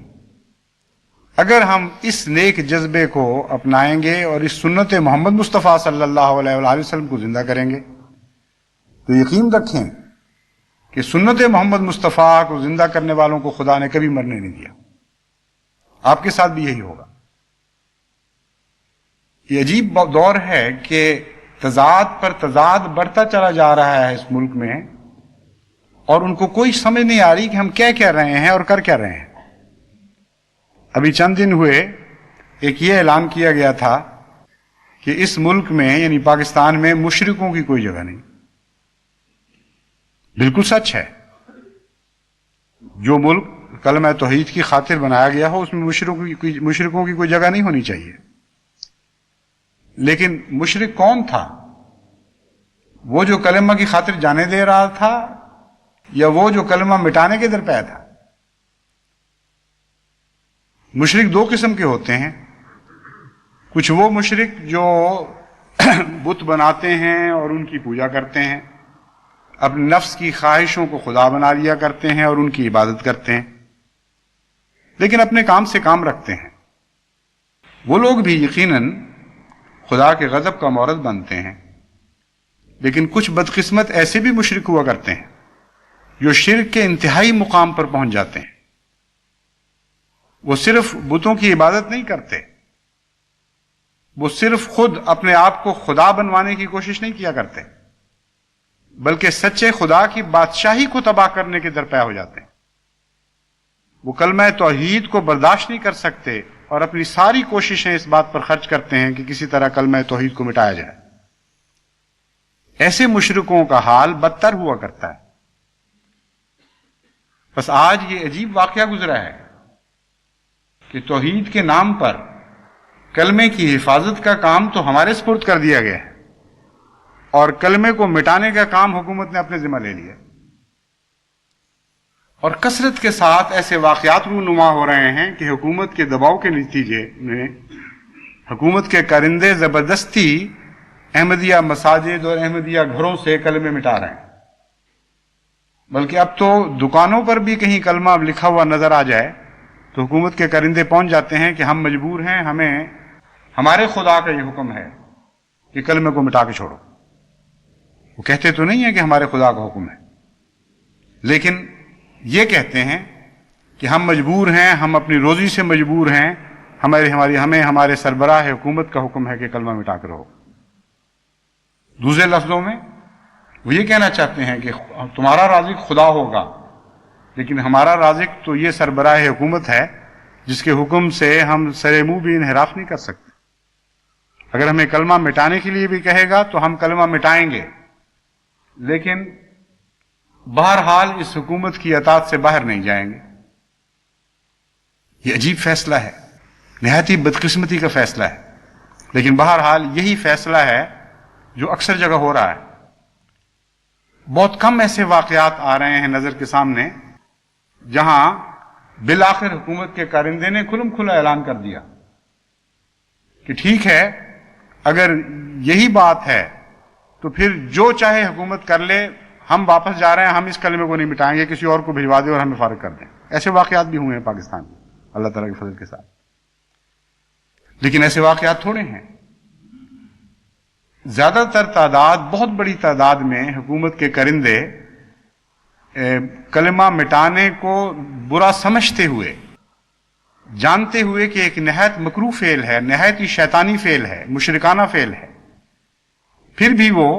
اگر ہم اس نیک جذبے کو اپنائیں گے اور اس سنت محمد مصطفیٰ صلی اللہ علیہ وآلہ وسلم کو زندہ کریں گے، تو یقین رکھیں کہ سنت محمد مصطفیٰ کو زندہ کرنے والوں کو خدا نے کبھی مرنے نہیں دیا۔ آپ کے ساتھ بھی یہی ہوگا۔ یہ عجیب دور ہے کہ تضاد پر تضاد بڑھتا چلا جا رہا ہے اس ملک میں، اور ان کو کوئی سمجھ نہیں آ رہی کہ ہم کیا کہہ رہے ہیں اور کر کیا رہے ہیں۔ ابھی چند دن ہوئے ایک یہ اعلان کیا گیا تھا کہ اس ملک میں یعنی پاکستان میں مشرکوں کی کوئی جگہ نہیں۔ بالکل سچ ہے۔ جو ملک کلمہ توحید کی خاطر بنایا گیا ہو اس میں مشرکوں کی کوئی جگہ نہیں ہونی چاہیے۔ لیکن مشرک کون تھا؟ وہ جو کلمہ کی خاطر جانے دے رہا تھا، یا وہ جو کلمہ مٹانے کے در پہ تھا؟ مشرک دو قسم کے ہوتے ہیں۔ کچھ وہ مشرک جو بت بناتے ہیں اور ان کی پوجا کرتے ہیں، اپنے نفس کی خواہشوں کو خدا بنا لیا کرتے ہیں اور ان کی عبادت کرتے ہیں، لیکن اپنے کام سے کام رکھتے ہیں۔ وہ لوگ بھی یقیناً خدا کے غضب کا مورد بنتے ہیں، لیکن کچھ بدقسمت ایسے بھی مشرک ہوا کرتے ہیں جو شرک کے انتہائی مقام پر پہنچ جاتے ہیں۔ وہ صرف بتوں کی عبادت نہیں کرتے، وہ صرف خود اپنے آپ کو خدا بنوانے کی کوشش نہیں کیا کرتے، بلکہ سچے خدا کی بادشاہی کو تباہ کرنے کے درپے ہو جاتے ہیں۔ وہ کلمہ توحید کو برداشت نہیں کر سکتے اور اپنی ساری کوششیں اس بات پر خرچ کرتے ہیں کہ کسی طرح کلمہ توحید کو مٹایا جائے۔ ایسے مشرکوں کا حال بدتر ہوا کرتا ہے۔ بس آج یہ عجیب واقعہ گزرا ہے کہ توحید کے نام پر کلمے کی حفاظت کا کام تو ہمارے سپرد کر دیا گیا ہے، اور کلمے کو مٹانے کا کام حکومت نے اپنے ذمہ لے لیا، اور کثرت کے ساتھ ایسے واقعات رونما ہو رہے ہیں کہ حکومت کے دباؤ کے نتیجے میں حکومت کے کارندے زبردستی احمدیہ مساجد اور احمدیہ گھروں سے کلمے مٹا رہے ہیں، بلکہ اب تو دکانوں پر بھی کہیں کلمہ لکھا ہوا نظر آ جائے تو حکومت کے کارندے پہنچ جاتے ہیں کہ ہم مجبور ہیں، ہمیں ہمارے خدا کا یہ حکم ہے کہ کلمے کو مٹا کے چھوڑو۔ وہ کہتے تو نہیں ہیں کہ ہمارے خدا کا حکم ہے، لیکن یہ کہتے ہیں کہ ہم مجبور ہیں، ہم اپنی روزی سے مجبور ہیں، ہمیں ہمارے سربراہ حکومت کا حکم ہے کہ کلمہ مٹا کر رہو۔ دوسرے لفظوں میں وہ یہ کہنا چاہتے ہیں کہ تمہارا رازق خدا ہوگا، لیکن ہمارا رازق تو یہ سربراہ حکومت ہے جس کے حکم سے ہم سر منہ بھی انحراف نہیں کر سکتے۔ اگر ہمیں کلمہ مٹانے کے لیے بھی کہے گا تو ہم کلمہ مٹائیں گے، لیکن بہرحال اس حکومت کی اطاعت سے باہر نہیں جائیں گے۔ یہ عجیب فیصلہ ہے، نہایت ہی بدقسمتی کا فیصلہ ہے، لیکن بہرحال یہی فیصلہ ہے جو اکثر جگہ ہو رہا ہے۔ بہت کم ایسے واقعات آ رہے ہیں نظر کے سامنے جہاں بالآخر حکومت کے کارندے نے کھلم کھلا اعلان کر دیا کہ ٹھیک ہے، اگر یہی بات ہے تو پھر جو چاہے حکومت کر لے، ہم واپس جا رہے ہیں، ہم اس کلمے کو نہیں مٹائیں گے، کسی اور کو بھجوا دیں اور ہمیں فارغ کر دیں۔ ایسے واقعات بھی ہوئے ہیں پاکستان میں اللہ تعالیٰ کے فضل کے ساتھ، لیکن ایسے واقعات تھوڑے ہیں۔ زیادہ تر تعداد، بہت بڑی تعداد میں حکومت کے کرندے کلمہ مٹانے کو برا سمجھتے ہوئے، جانتے ہوئے کہ ایک نہایت مکروہ فعل ہے، نہایت ہی شیطانی فعل ہے، مشرکانہ فعل ہے، پھر بھی وہ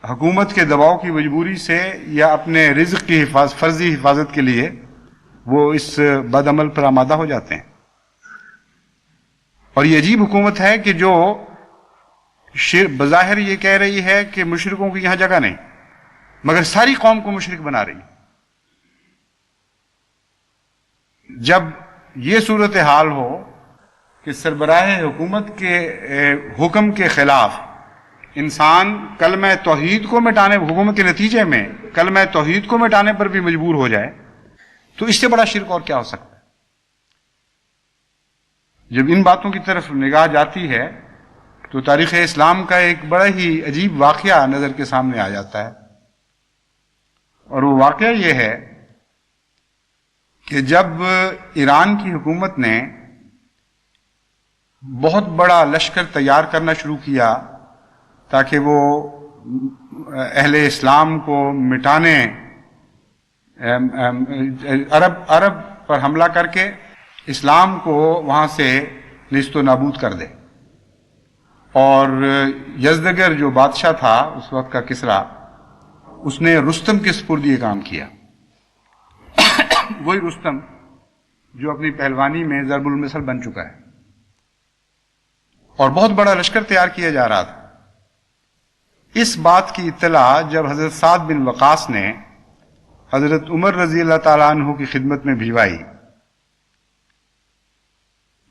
حکومت کے دباؤ کی مجبوری سے یا اپنے رزق کی فرضی حفاظت کے لیے وہ اس بد عمل پر آمادہ ہو جاتے ہیں. اور یہ عجیب حکومت ہے کہ جو بظاہر یہ کہہ رہی ہے کہ مشرکوں کی یہاں جگہ نہیں، مگر ساری قوم کو مشرک بنا رہی. جب یہ صورتحال ہو کہ سربراہ حکومت کے حکم کے خلاف انسان کلمہ توحید کو مٹانے، حکومت کے نتیجے میں کلمہ توحید کو مٹانے پر بھی مجبور ہو جائے، تو اس سے بڑا شرک اور کیا ہو سکتا ہے؟ جب ان باتوں کی طرف نگاہ جاتی ہے تو تاریخ اسلام کا ایک بڑا ہی عجیب واقعہ نظر کے سامنے آ جاتا ہے، اور وہ واقعہ یہ ہے کہ جب ایران کی حکومت نے بہت بڑا لشکر تیار کرنا شروع کیا تاکہ وہ اہل اسلام کو مٹانے، عرب پر حملہ کر کے اسلام کو وہاں سے نیست و نابود کر دے، اور یزدگر جو بادشاہ تھا اس وقت کا کسریٰ، اس نے رستم کے سپرد یہ کام کیا. وہی رستم جو اپنی پہلوانی میں ضرب المثل بن چکا ہے، اور بہت بڑا لشکر تیار کیا جا رہا تھا. اس بات کی اطلاع جب حضرت سعد بن وقاص نے حضرت عمر رضی اللہ تعالیٰ عنہ کی خدمت میں بھجوائی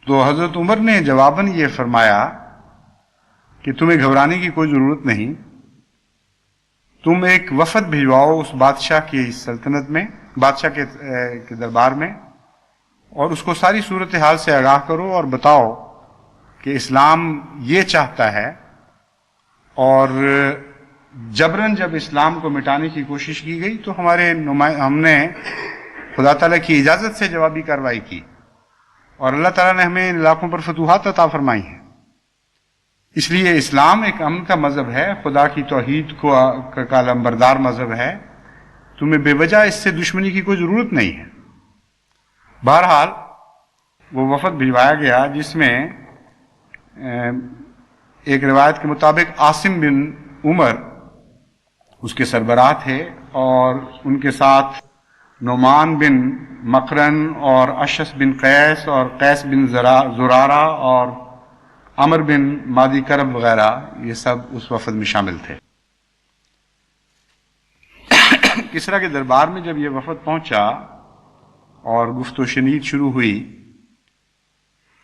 تو حضرت عمر نے جواباً یہ فرمایا کہ تمہیں گھبرانے کی کوئی ضرورت نہیں، تم ایک وفد بھجواؤ اس بادشاہ کی سلطنت میں، بادشاہ کے دربار میں، اور اس کو ساری صورتحال سے آگاہ کرو اور بتاؤ کہ اسلام یہ چاہتا ہے، اور جبراً جب اسلام کو مٹانے کی کوشش کی گئی تو ہم نے خدا تعالیٰ کی اجازت سے جوابی کارروائی کی، اور اللہ تعالیٰ نے ہمیں ان علاقوں پر فتوحات عطا فرمائی ہیں. اس لیے اسلام ایک امن کا مذہب ہے، خدا کی توحید کا علمبردار مذہب ہے، تمہیں بے وجہ اس سے دشمنی کی کوئی ضرورت نہیں ہے. بہرحال وہ وفد بھجوایا گیا جس میں ایک روایت کے مطابق عاصم بن عمر اس کے سربراہ تھے، اور ان کے ساتھ نعمان بن مقرن اور اشعث بن قیس اور قیس بن زرارہ اور عمر بن مادی کرب وغیرہ، یہ سب اس وفد میں شامل تھے. کسریٰ کے دربار میں جب یہ وفد پہنچا اور گفت و شنید شروع ہوئی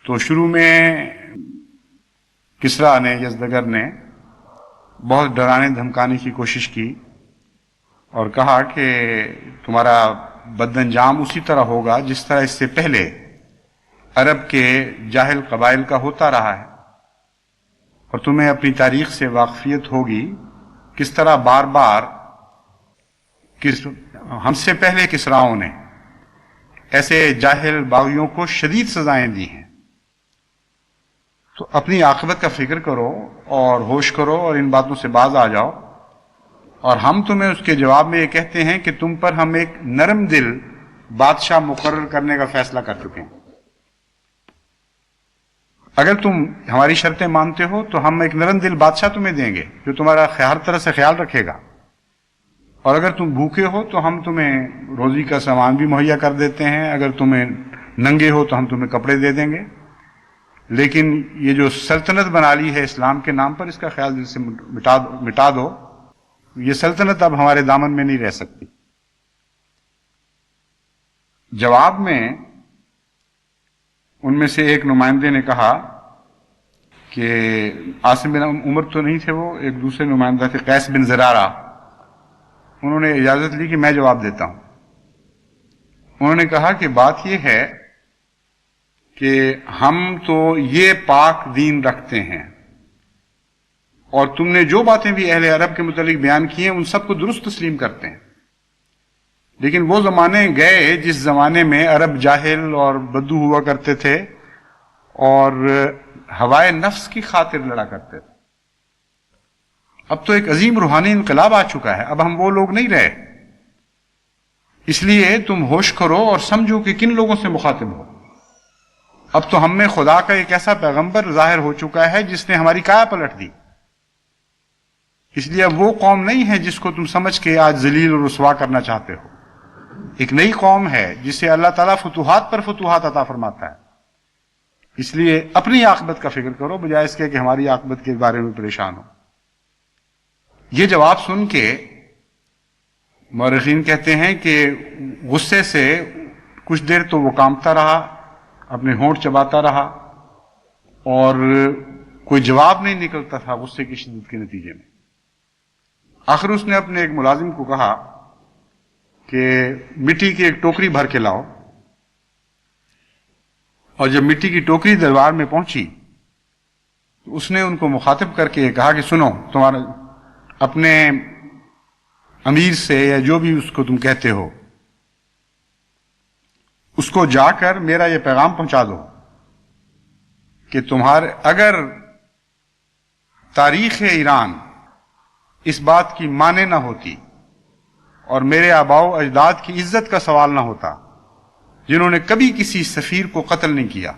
تو شروع میں کسریٰ نے، یزدگر نے بہت ڈرانے دھمکانے کی کوشش کی اور کہا کہ تمہارا بد انجام اسی طرح ہوگا جس طرح اس سے پہلے عرب کے جاہل قبائل کا ہوتا رہا ہے، اور تمہیں اپنی تاریخ سے واقفیت ہوگی کس طرح بار بار ہم سے پہلے کسراؤں نے ایسے جاہل باغیوں کو شدید سزائیں دی ہیں. تو اپنی عاقبت کا فکر کرو اور ہوش کرو اور ان باتوں سے باز آ جاؤ، اور ہم تمہیں اس کے جواب میں یہ کہتے ہیں کہ تم پر ہم ایک نرم دل بادشاہ مقرر کرنے کا فیصلہ کر چکے ہیں. اگر تم ہماری شرطیں مانتے ہو تو ہم ایک نرم دل بادشاہ تمہیں دیں گے جو تمہارا ہر طرح سے خیال رکھے گا، اور اگر تم بھوکے ہو تو ہم تمہیں روزی کا سامان بھی مہیا کر دیتے ہیں، اگر تمہیں ننگے ہو تو ہم تمہیں کپڑے دے دیں گے، لیکن یہ جو سلطنت بنا لی ہے اسلام کے نام پر، اس کا خیال دل سے مٹا دو، یہ سلطنت اب ہمارے دامن میں نہیں رہ سکتی. جواب میں ان میں سے ایک نمائندے نے کہا کہ عاصم بن عمر تو نہیں تھے، وہ ایک دوسرے نمائندہ تھے قیس بن زرارہ. انہوں نے اجازت لی کہ میں جواب دیتا ہوں. انہوں نے کہا کہ بات یہ ہے کہ ہم تو یہ پاک دین رکھتے ہیں، اور تم نے جو باتیں بھی اہل عرب کے متعلق بیان کی ہیں ان سب کو درست تسلیم کرتے ہیں، لیکن وہ زمانے گئے جس زمانے میں عرب جاہل اور بدو ہوا کرتے تھے اور ہوائے نفس کی خاطر لڑا کرتے تھے. اب تو ایک عظیم روحانی انقلاب آ چکا ہے، اب ہم وہ لوگ نہیں رہے. اس لیے تم ہوش کرو اور سمجھو کہ کن لوگوں سے مخاطب ہو. اب تو ہم میں خدا کا ایک ایسا پیغمبر ظاہر ہو چکا ہے جس نے ہماری کایا پلٹ دی. اس لیے اب وہ قوم نہیں ہے جس کو تم سمجھ کے آج ذلیل اور رسوا کرنا چاہتے ہو. ایک نئی قوم ہے جسے اللہ تعالیٰ فتوحات پر فتوحات عطا فرماتا ہے. اس لیے اپنی عاقبت کا فکر کرو بجائے اس کے کہ ہماری عاقبت کے بارے میں پریشان ہو. یہ جواب سن کے مورخین کہتے ہیں کہ غصے سے کچھ دیر تو وہ کانپتا رہا، اپنے ہونٹ چباتا رہا اور کوئی جواب نہیں نکلتا تھا غصے کی شدت کے نتیجے میں. آخر اس نے اپنے ایک ملازم کو کہا کہ مٹی کی ایک ٹوکری بھر کے لاؤ. اور جب مٹی کی ٹوکری دربار میں پہنچی تو اس نے ان کو مخاطب کر کے کہا کہ سنو، تمہارا اپنے امیر سے یا جو بھی اس کو تم کہتے ہو اس کو جا کر میرا یہ پیغام پہنچا دو کہ اگر تاریخ ایران اس بات کی مانے نہ ہوتی اور میرے آباء و اجداد کی عزت کا سوال نہ ہوتا جنہوں نے کبھی کسی سفیر کو قتل نہیں کیا،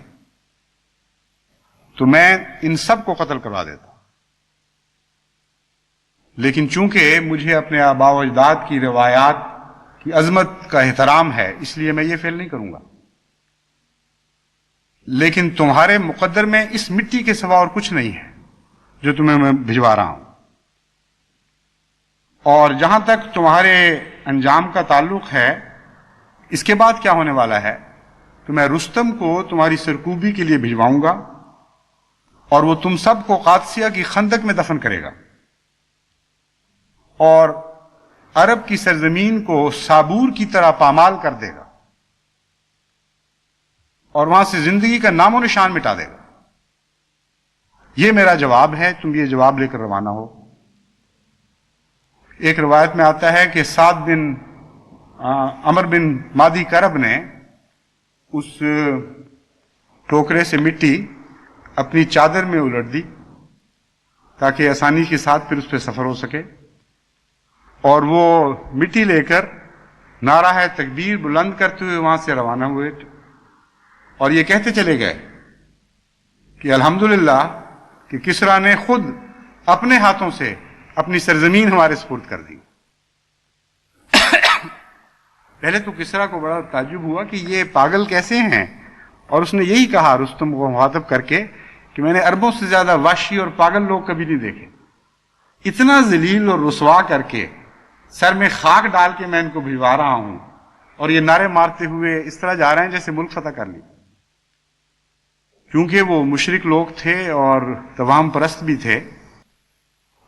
تو میں ان سب کو قتل کروا دیتا. لیکن چونکہ مجھے اپنے آباء و اجداد کی روایات کی عظمت کا احترام ہے اس لیے میں یہ فعل نہیں کروں گا. لیکن تمہارے مقدر میں اس مٹی کے سوا اور کچھ نہیں ہے جو تمہیں میں بھجوا رہا ہوں. اور جہاں تک تمہارے انجام کا تعلق ہے، اس کے بعد کیا ہونے والا ہے، تو میں رستم کو تمہاری سرکوبی کے لیے بھجواؤں گا اور وہ تم سب کو قادسیہ کی خندق میں دفن کرے گا اور عرب کی سرزمین کو سابور کی طرح پامال کر دے گا اور وہاں سے زندگی کا نام و نشان مٹا دے گا. یہ میرا جواب ہے، تم یہ جواب لے کر روانہ ہو. ایک روایت میں آتا ہے کہ سعد بن عمر بن مادی کرب نے اس ٹوکرے سے مٹی اپنی چادر میں الٹ دی تاکہ آسانی کے ساتھ پھر اس پہ سفر ہو سکے، اور وہ مٹی لے کر نعرہ تکبیر بلند کرتے ہوئے وہاں سے روانہ ہوئے اور یہ کہتے چلے گئے کہ الحمدللہ کہ کسریٰ نے خود اپنے ہاتھوں سے اپنی سرزمین ہمارے سپرد کر دی. پہلے تو کسریٰ کو بڑا تعجب ہوا کہ یہ پاگل کیسے ہیں، اور اس نے یہی کہا رستم کو مخاطب کر کے کہ میں نے اربوں سے زیادہ وحشی اور پاگل لوگ کبھی نہیں دیکھے. اتنا ذلیل اور رسوا کر کے سر میں خاک ڈال کے میں ان کو بھجوا رہا ہوں اور یہ نعرے مارتے ہوئے اس طرح جا رہے ہیں جیسے ملک فتح کر لی. کیونکہ وہ مشرک لوگ تھے اور توام پرست بھی تھے،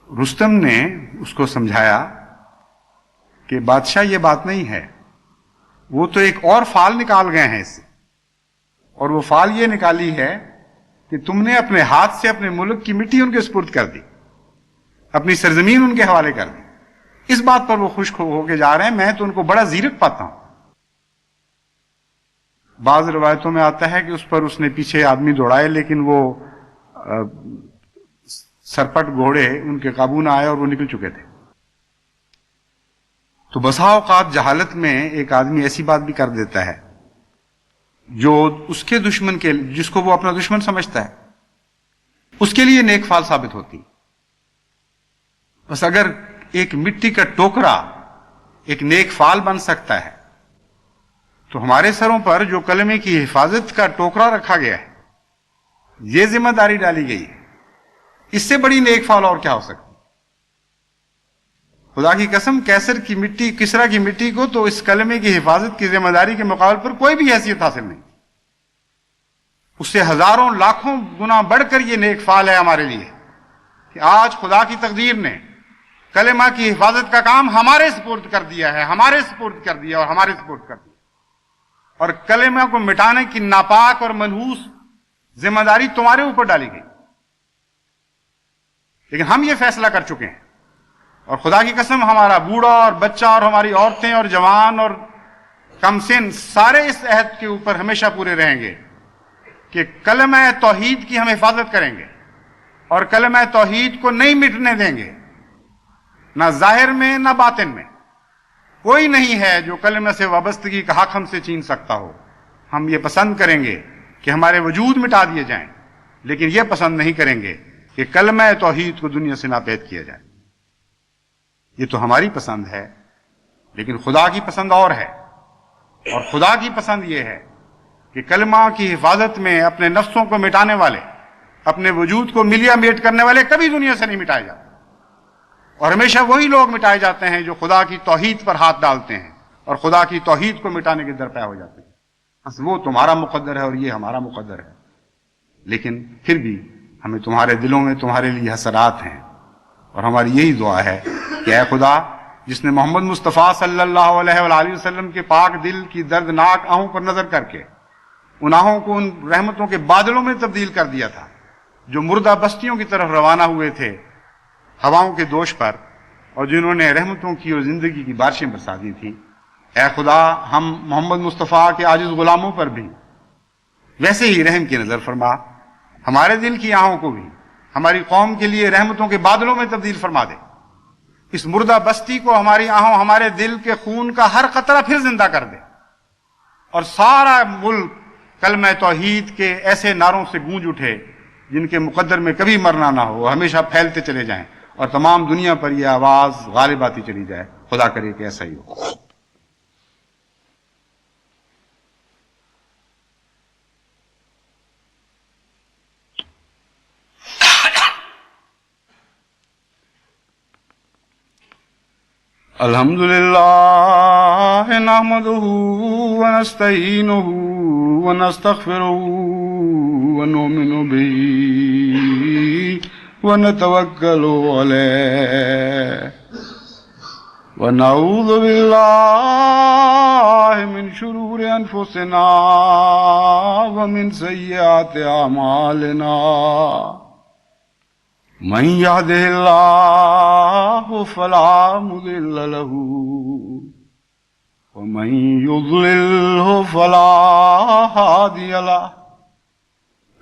رستم نے اس کو سمجھایا کہ بادشاہ یہ بات نہیں ہے، وہ تو ایک اور فال نکال گئے ہیں اس سے، اور وہ فال یہ نکالی ہے کہ تم نے اپنے ہاتھ سے اپنے ملک کی مٹی ان کے سپرد کر دی، اپنی سرزمین ان کے حوالے کر دی. اس بات پر وہ خوش ہو کے جا رہے ہیں. میں تو ان کو بڑا زیرک پاتا ہوں. بعض روایتوں میں آتا ہے کہ اس پر اس نے پیچھے آدمی دوڑائے لیکن وہ سرپٹ گھوڑے ان کے قابو نہ آئے اور وہ نکل چکے تھے. تو بسا اوقات جہالت میں ایک آدمی ایسی بات بھی کر دیتا ہے جو اس کے دشمن کے، جس کو وہ اپنا دشمن سمجھتا ہے، اس کے لیے نیک فال ثابت ہوتی. بس اگر ایک مٹی کا ٹوکرا ایک نیک فال بن سکتا ہے تو ہمارے سروں پر جو کلمے کی حفاظت کا ٹوکرا رکھا گیا ہے، یہ ذمہ داری ڈالی گئی ہے، اس سے بڑی نیک فال اور کیا ہو سکتی. خدا کی قسم کیسر کی مٹی، کسریٰ کی مٹی کو تو اس کلمے کی حفاظت کی ذمہ داری کے مقابل پر کوئی بھی حیثیت حاصل نہیں. اس سے ہزاروں لاکھوں گنا بڑھ کر یہ نیک فال ہے ہمارے لیے کہ آج خدا کی تقدیر نے کلمہ کی حفاظت کا کام ہمارے سپرد کر دیا ہے، ہمارے سپرد کر دیا اور ہمارے سپرد کر دیا، اور کلمہ کو مٹانے کی ناپاک اور منحوس ذمہ داری تمہارے اوپر ڈالی گئی. لیکن ہم یہ فیصلہ کر چکے ہیں، اور خدا کی قسم ہمارا بوڑھا اور بچہ اور ہماری عورتیں اور جوان اور کم سن سارے اس عہد کے اوپر ہمیشہ پورے رہیں گے کہ کلمہ توحید کی ہم حفاظت کریں گے اور کلمہ توحید کو نہیں مٹنے دیں گے، نہ ظاہر میں نہ باطن میں. کوئی نہیں ہے جو کلمہ سے وابستگی کا حق ہم سے چھین سکتا ہو. ہم یہ پسند کریں گے کہ ہمارے وجود مٹا دیے جائیں، لیکن یہ پسند نہیں کریں گے کہ کلمہ توحید کو دنیا سے ناپید کیا جائے. یہ تو ہماری پسند ہے، لیکن خدا کی پسند اور ہے. اور خدا کی پسند یہ ہے کہ کلمہ کی حفاظت میں اپنے نفسوں کو مٹانے والے، اپنے وجود کو ملیا میٹ کرنے والے کبھی دنیا سے نہیں مٹائے جاتے. اور ہمیشہ وہی لوگ مٹائے جاتے ہیں جو خدا کی توحید پر ہاتھ ڈالتے ہیں اور خدا کی توحید کو مٹانے کے درپے ہو جاتے ہیں. بس وہ تمہارا مقدر ہے اور یہ ہمارا مقدر ہے، لیکن پھر بھی ہمیں تمہارے دلوں میں تمہارے لیے حسرات ہیں. اور ہماری یہی دعا ہے کہ اے خدا، جس نے محمد مصطفیٰ صلی اللہ علیہ وآلہ وسلم کے پاک دل کی دردناک آہوں پر نظر کر کے ان آہوں کو ان رحمتوں کے بادلوں میں تبدیل کر دیا تھا جو مردہ بستیوں کی طرف روانہ ہوئے تھے ہواؤں کے دوش پر، اور جنہوں نے رحمتوں کی اور زندگی کی بارشیں برسا دی تھیں، اے خدا، ہم محمد مصطفیٰ کے عاجز غلاموں پر بھی ویسے ہی رحم کی نظر فرما. ہمارے دل کی آہوں کو بھی ہماری قوم کے لیے رحمتوں کے بادلوں میں تبدیل فرما دے. اس مردہ بستی کو ہماری آہوں، ہمارے دل کے خون کا ہر قطرہ پھر زندہ کر دے، اور سارا ملک کلمہ توحید کے ایسے نعروں سے گونج اٹھے جن کے مقدر میں کبھی مرنا نہ ہو، ہمیشہ پھیلتے چلے جائیں اور تمام دنیا پر یہ آواز غالب آتی چلی جائے. خدا کرے کہ ایسا ہی ہو. الحمد للہ نحمدہ ونستعینہ ونستغفرہ ونؤمن بہ ونتوکل علیہ ونعوذ باللہ من شرور انفسنا ومن سیئات اعمالنا. من يهده الله فلا مضل له ومن يضلله فلا هادي له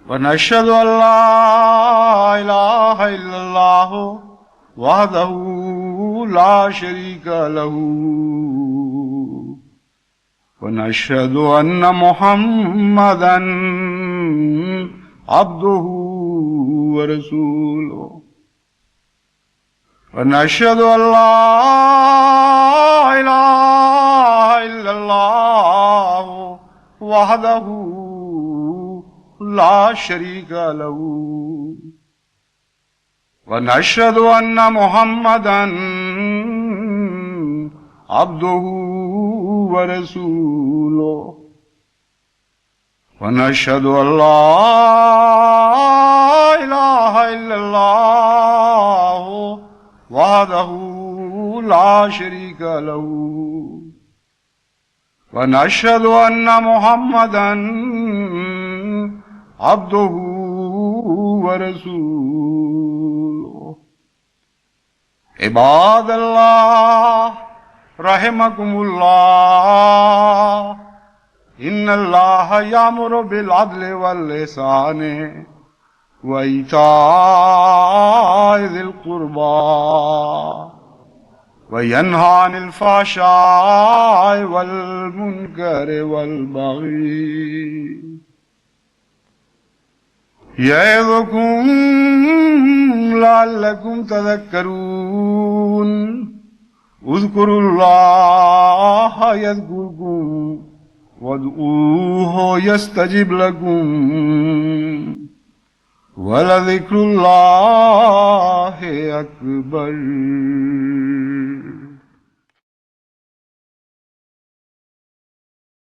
ونشهد أن لا إله إلا الله وحده لا شريك له ونشهد أن محمدا عبده ورسوله ونشهد أن لا إله إلا الله وحده لا شريك له ونشهد أن محمدا عبده ورسوله ونشهد أن لا إله إلا الله وحده لا شريك له ونشهد أن محمدا عبده ورسوله. عباد الله رحمكم الله، إن الله يأمر بالعدل والإحسان وإيتاء ذي القربى وينهى عن الفحشاء والمنكر والبغي يعظكم لعلكم تذكرون. اذكروا الله يذكركم وادعوه يستجب لكم ولذكر الله أكبر.